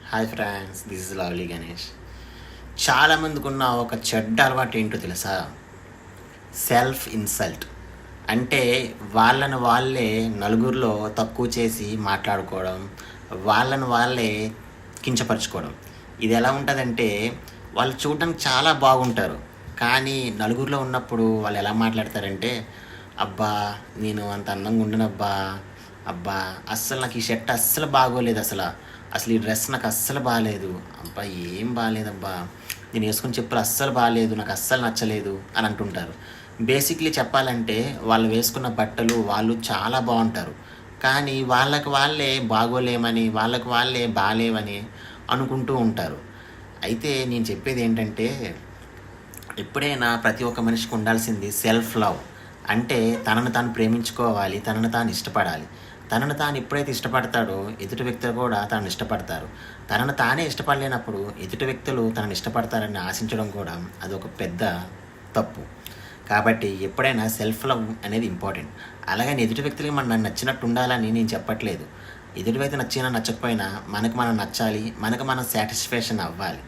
Hi friends, this is lovely Ganesh. చాలామందికి ఉన్న ఒక చెడ్డ అలవాటు ఏంటో తెలుసా? Self insult. అంటే వాళ్ళని వాళ్ళే నలుగురిలో తక్కువ చేసి మాట్లాడుకోవడం, వాళ్ళని వాళ్ళే కించపరుచుకోవడం. ఇది ఎలా ఉంటుందంటే, వాళ్ళు చూడడానికి చాలా బాగుంటారు, కానీ నలుగురిలో ఉన్నప్పుడు వాళ్ళు ఎలా మాట్లాడతారంటే, అబ్బా నేను అంత అందంగా ఉండనబ్బా, అబ్బా అస్సలు నాకు ఈ షర్ట్ అస్సలు బాగోలేదు, అసలు ఈ డ్రెస్ నాకు అస్సలు బాగాలేదు, అబ్బా ఏం బాగాలేదబ్బా, నేను వేసుకుని చెప్పులు అస్సలు బాగాలేదు, నాకు అస్సలు నచ్చలేదు అని అంటుంటారు. బేసిక్లీ చెప్పాలంటే వాళ్ళు వేసుకున్న బట్టలు వాళ్ళు చాలా బాగుంటారు, కానీ వాళ్ళకి వాళ్ళే బాగోలేమని, వాళ్ళకి వాళ్ళే బాగాలేవని అనుకుంటూ ఉంటారు. అయితే నేను చెప్పేది ఏంటంటే, ఎప్పుడైనా ప్రతి ఒక్క మనిషికి ఉండాల్సింది సెల్ఫ్ లవ్. అంటే తనను తాను ప్రేమించుకోవాలి, తనను తాను ఇష్టపడాలి. తనను తాను ఎప్పుడైతే ఇష్టపడతాడో ఎదుటి వ్యక్తులు కూడా తనను ఇష్టపడతారు. తనను తానే ఇష్టపడలేనప్పుడు ఎదుటి వ్యక్తులు తనను ఇష్టపడతారని ఆశించడం కూడా అదొక పెద్ద తప్పు. కాబట్టి ఎప్పుడైనా సెల్ఫ్ లవ్ అనేది ఇంపార్టెంట్. అలాగని ఎదుటి వ్యక్తులకి మనం నచ్చినట్టు ఉండాలని నేను చెప్పట్లేదు. ఎదుటి వ్యక్తి నచ్చినా నచ్చకపోయినా మనకు మనం నచ్చాలి, మనకు మనం సాటిస్ఫాక్షన్ అవ్వాలి.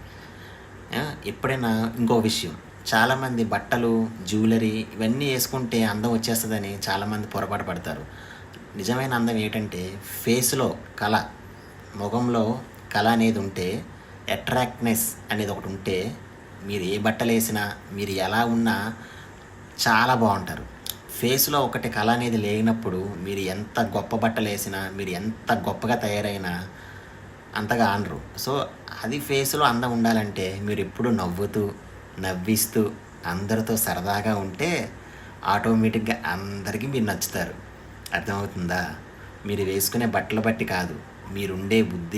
ఎప్పుడైనా ఇంకో విషయం, చాలామంది బట్టలు, జ్యువెలరీ ఇవన్నీ వేసుకుంటే అందం వచ్చేస్తుందని చాలామంది పొరపాటు పడతారు. నిజమైన అందం ఏంటంటే ఫేస్లో కళ, ముఖంలో కళ అనేది ఉంటే, అట్రాక్ట్నెస్ అనేది ఒకటి ఉంటే, మీరు ఏ బట్టలు వేసినా, మీరు ఎలా ఉన్నా చాలా బాగుంటారు. ఫేస్లో ఒకటి కళ అనేది లేనప్పుడు మీరు ఎంత గొప్ప బట్టలు వేసినా, మీరు ఎంత గొప్పగా తయారైనా అంతగా అనరు. సో అది ఫేస్లో అందం ఉండాలంటే మీరు ఎప్పుడు నవ్వుతూ, నవ్విస్తూ, అందరితో సరదాగా ఉంటే ఆటోమేటిక్గా అందరికీ మీరు నచ్చుతారు. అర్థమవుతుందా? మీరు వేసుకునే బట్టలు బట్టి కాదు, మీరుండే బుద్ధి